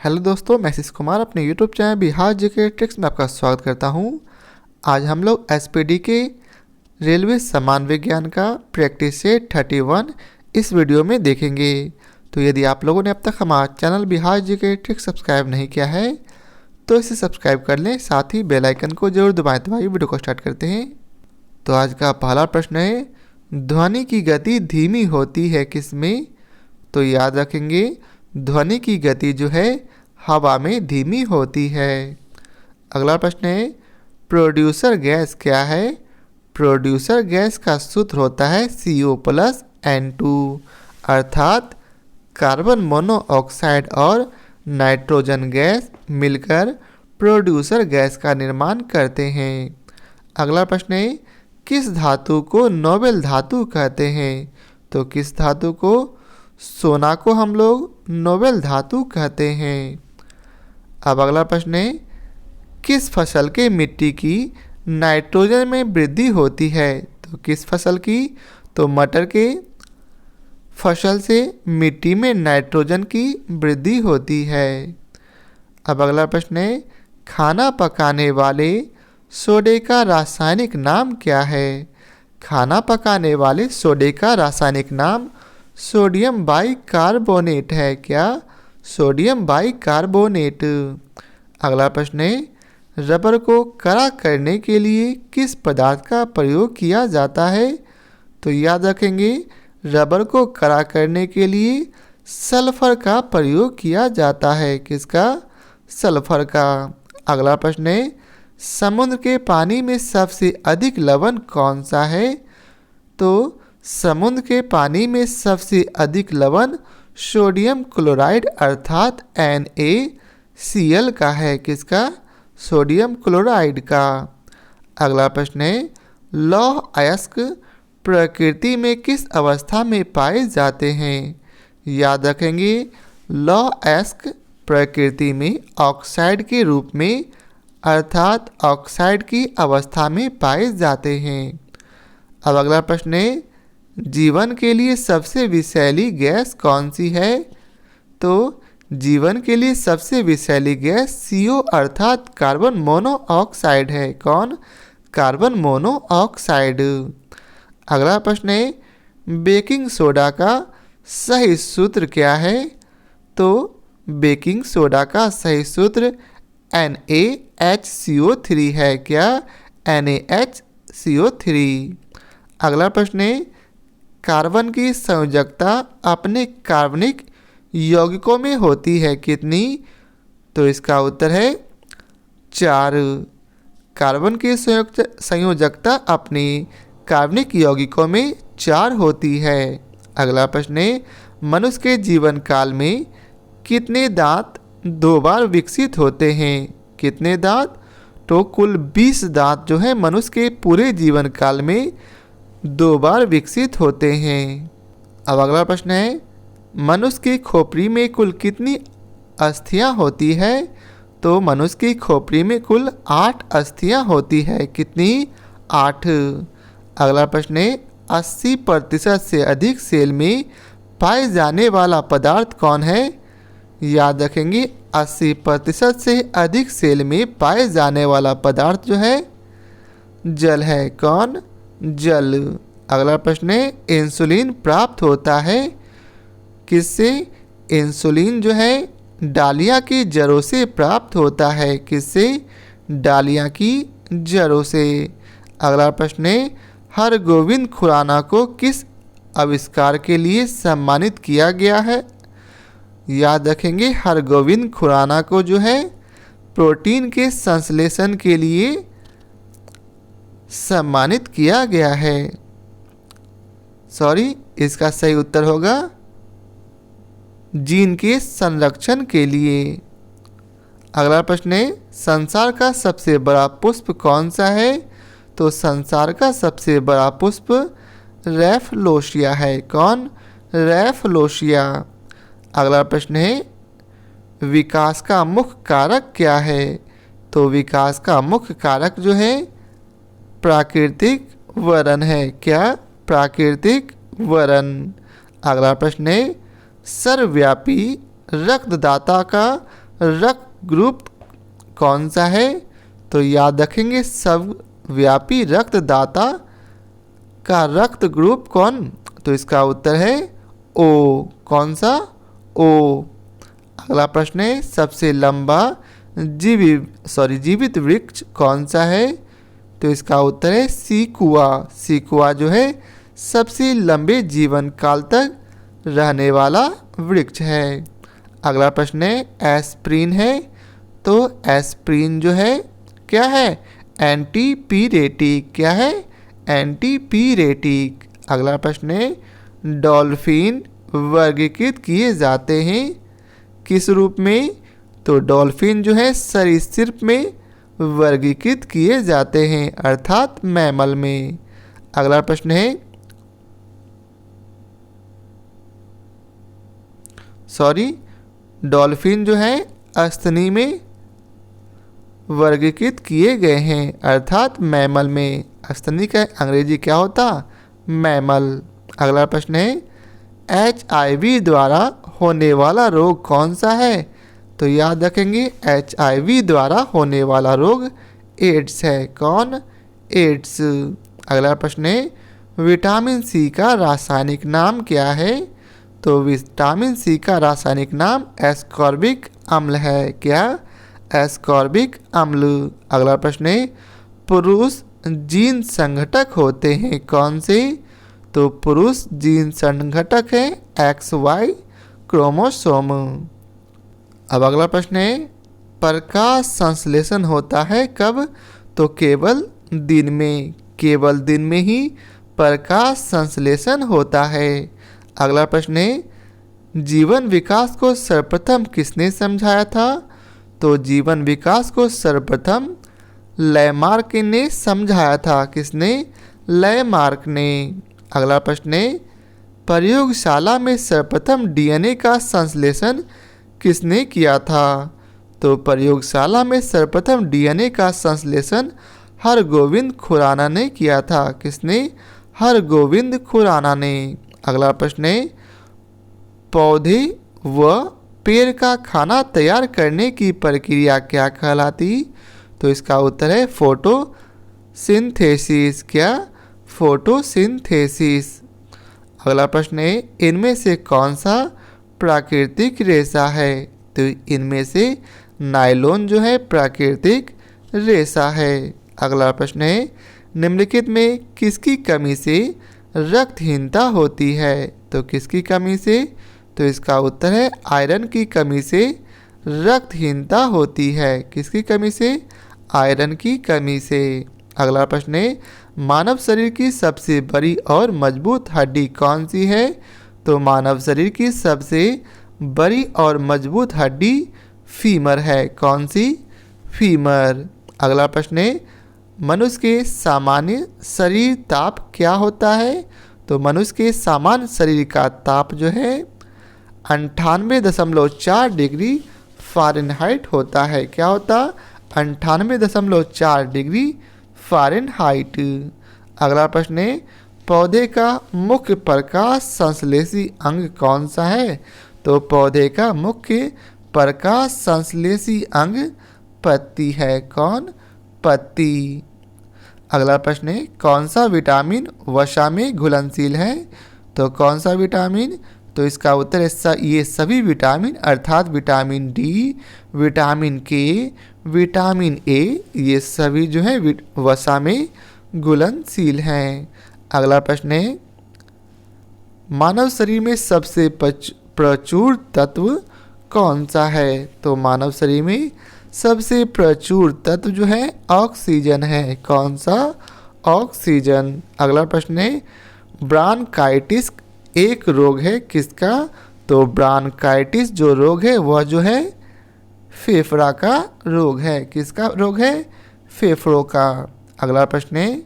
Hello दोस्तों, मैं आशीष कुमार अपने YouTube channel Bihar GK tricks में आपका स्वागत करता हूं। आज हम लोग एसपीडी के रेलवे सामान्य विज्ञान का प्रैक्टिस सेट 31 इस वीडियो में देखेंगे। तो यदि आप लोगों ने अब तक हमारा channel Bihar GK tricks subscribe नहीं किया है तो इसे सब्सक्राइब कर लें, साथ ही बेल आइकन को जरूर दबाएं। तो आइए वीडियो को स्टार्ट करते हैं। तो आज का पहला प्रश्न है, ध्वनि की गति धीमी होती है किसमें? तो याद रखेंगे, ध्वनि की गति जो है हवा में धीमी होती है। अगला प्रश्न है, प्रोड्यूसर गैस क्या है? प्रोड्यूसर गैस का सूत्र होता है CO+N2, अर्थात कार्बन मोनोऑक्साइड और नाइट्रोजन गैस मिलकर प्रोड्यूसर गैस का निर्माण करते हैं। अगला प्रश्न है, किस धातु को नोबेल धातु कहते हैं? तो किस धातु को? सोना को हम लोग नोबेल धातु कहते हैं। अब अगला प्रश्न है, किस फसल के मिट्टी की नाइट्रोजन में वृद्धि होती है? तो किस फसल की? तो मटर के फसल से मिट्टी में नाइट्रोजन की वृद्धि होती है। अब अगला प्रश्न है, खाना पकाने वाले सोडे का रासायनिक नाम क्या है? खाना पकाने वाले सोडे का रासायनिक नाम सोडियम बाइकार्बोनेट है। क्या? Sodium bicarbonate. अगला प्रश्न है, रबर को कड़ा करने के लिए किस पदार्थ का प्रयोग किया जाता है? तो याद रखेंगे, रबर को कड़ा करने के लिए सल्फर का प्रयोग किया जाता है। किसका? सल्फर का। अगला प्रश्न है, समुद्र के पानी में सबसे अधिक लवण कौन सा है? तो समुद्र के पानी में सबसे अधिक लवण सोडियम क्लोराइड अर्थात NaCl का है। किसका? सोडियम क्लोराइड का। अगला प्रश्न है, लौह अयस्क प्रकृति में किस अवस्था में पाए जाते हैं? याद रखेंगे, लौह अयस्क प्रकृति में ऑक्साइड के रूप में अर्थात ऑक्साइड की अवस्था में पाए जाते हैं। अब अगला प्रश्न है, जीवन के लिए सबसे विषैली गैस कौन सी है? तो जीवन के लिए सबसे विषैली गैस CO अर्थात कार्बन मोनोऑक्साइड है। कौन? Carbon monoxide. अगला प्रश्न है, बेकिंग सोडा का सही सूत्र क्या है? तो बेकिंग सोडा का सही सूत्र NaHCO3 है। क्या? NaHCO3। अगला प्रश्न है, कार्बन की संयोजकता अपने कार्बनिक यौगिकों में होती है कितनी? तो इसका उत्तर है 4। कार्बन की संयोजकता अपनी कार्बनिक यौगिकों में 4 होती है। अगला प्रश्न है, मनुष्य के जीवन काल में कितने दांत 2 बार विकसित होते हैं? कितने दांत? तो कुल 20 दांत जो है मनुष्य के पूरे जीवन काल में 2 बार विकसित होते हैं। अब अगला प्रश्न है, मनुष्य की खोपड़ी में कुल कितनी अस्थियां होती है? तो मनुष्य की खोपड़ी में कुल 8 अस्थियां होती है। कितनी? 8। अगला प्रश्न है, 80% से अधिक सेल में पाए जाने वाला पदार्थ कौन है? याद रखेंगे, 80% से अधिक सेल में पाए जाने वाला पदार्थ जो है जल है। कौन? जल। अगला प्रश्न है, इंसुलिन प्राप्त होता है किससे? इंसुलिन जो है डालिया की जड़ों से प्राप्त होता है। किससे? डालिया की जड़ों से। अगला प्रश्न है, हरगोविंद खुराना को किस आविष्कार के लिए सम्मानित किया गया है? याद रखेंगे, हरगोविंद खुराना को जो है प्रोटीन के संश्लेषण के लिए सम्मानित किया गया है। इसका सही उत्तर होगा जीन के संरक्षण के लिए। अगला प्रश्न है, संसार का सबसे बड़ा पुष्प कौन सा है? तो संसार का सबसे बड़ा पुष्प रैफलोशिया है। कौन? रैफलोशिया। अगला प्रश्न है, विकास का मुख्य कारक क्या है? तो विकास का मुख्य कारक जो है प्राकृतिक वरण है। क्या? प्राकृतिक वरण। अगला प्रश्न है, सर्वव्यापी रक्तदाता का रक्त ग्रुप कौन सा है? तो याद रखेंगे सर्वव्यापी रक्तदाता का रक्त ग्रुप कौन? तो इसका उत्तर है ओ। कौन सा? ओ। अगला प्रश्न है, सबसे लंबा जीवित वृक्ष कौन सा है? तो इसका उत्तर है सीकुआ। सीकुआ जो है सबसे लंबे जीवन काल तक रहने वाला वृक्ष है। अगला प्रश्न है, एस्प्रिन है। तो एस्प्रिन जो है क्या है? एंटीपीरेटिक। क्या है? एंटीपीरेटिक। अगला प्रश्न है, डॉल्फिन वर्गीकृत किए जाते हैं किस रूप में? तो डॉल्फिन जो है सरीसृप में वर्गीकृत किए जाते हैं, अर्थात मैमल में। अगला प्रश्न है, डॉल्फिन जो है अस्तनी में वर्गीकृत किए गए हैं, अर्थात मैमल में। अस्तनी का अंग्रेजी क्या होता? मैमल। अगला प्रश्न है, HIV द्वारा होने वाला रोग कौन सा है? तो याद रखेंगे HIV द्वारा होने वाला रोग एड्स है। कौन? एड्स। अगला प्रश्न है, विटामिन सी का रासायनिक नाम क्या है? तो विटामिन सी का रासायनिक नाम एस्कॉर्बिक अम्ल है। क्या? एस्कॉर्बिक अम्ल। अगला प्रश्न है, पुरुष जीन संघटक होते हैं कौन से? तो पुरुष जीन संघटक है XY क्रोमोसोम। अब अगला प्रश्न है, प्रकाश संश्लेषण होता है कब? तो केवल दिन में। केवल दिन में ही प्रकाश संश्लेषण होता है। अगला प्रश्न है, जीवन विकास को सर्वप्रथम किसने समझाया था? तो जीवन विकास को सर्वप्रथम लैमार्क ने समझाया था। किसने? लैमार्क ने। अगला प्रश्न है, प्रयोगशाला में सर्वप्रथम DNA का संश्लेषण किसने किया था? तो प्रयोगशाला में सर्वप्रथम DNA का संश्लेषण हरगोविंद खुराना ने किया था। किसने? हरगोविंद खुराना ने। अगला प्रश्न है, पौधे व पेड़ का खाना तैयार करने की प्रक्रिया क्या कहलाती? तो इसका उत्तर है फोटोसिंथेसिस। क्या? फोटोसिंथेसिस। अगला प्रश्न है, इनमें से कौन सा प्राकृतिक रेशा है? तो इनमें से नायलॉन जो है प्राकृतिक रेशा है। अगला प्रश्न है, निम्नलिखित में किसकी कमी से रक्तहीनता होती है? तो किसकी कमी से? तो इसका उत्तर है आयरन की कमी से रक्तहीनता होती है। किसकी कमी से? आयरन की कमी से। अगला प्रश्न है, मानव शरीर की सबसे बड़ी और मजबूत हड्डी कौन सी है? तो मानव शरीर की सबसे बड़ी और मजबूत हड्डी फीमर है। कौन सी? फीमर। अगला प्रश्न है, मनुष्य के सामान्य शरीर ताप क्या होता है? तो मनुष्य के सामान्य शरीर का ताप जो है 98.4 डिग्री फ़ारेनहाइट होता है। क्या होता? 98.4 डिग्री फ़ारेनहाइट। अगला प्रश्न है, पौधे का मुख्य प्रकाश संश्लेषी अंग कौन सा है? तो पौधे का मुख्य प्रकाश संश्लेषी अंग पत्ती है। कौन? पत्ती। अगला प्रश्न है, कौन सा विटामिन वसा में घुलनशील है? तो कौन सा विटामिन? तो इसका उत्तर है ये सभी विटामिन, अर्थात विटामिन डी, विटामिन के, विटामिन ए, ये सभी जो है वसा में घुलनशील हैं। अगला प्रश्न है, मानव शरीर में सबसे प्रचुर तत्व कौन सा है? तो मानव शरीर में सबसे प्रचुर तत्व जो है ऑक्सीजन है। कौन सा? ऑक्सीजन। अगला प्रश्न है, ब्रांकाइटिस एक रोग है किसका? तो ब्रांकाइटिस जो रोग है वह जो है फेफड़ा का रोग है। किसका रोग है? फेफड़ों का। अगला प्रश्न है,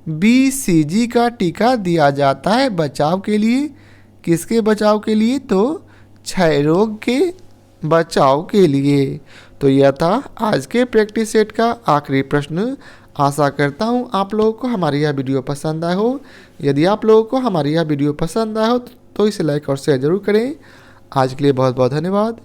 BCG का टीका दिया जाता है बचाव के लिए। किसके बचाव के लिए? तो क्षय रोग के बचाव के लिए। तो यह था आज के प्रैक्टिस सेट का आखिरी प्रश्न। आशा करता हूँ आप लोगों को हमारी यह वीडियो पसंद आया हो। यदि आप लोगों को हमारी यह वीडियो पसंद आया हो तो इसे लाइक और शेयर जरूर करें। आज के लिए बहुत बहुत धन्यवाद।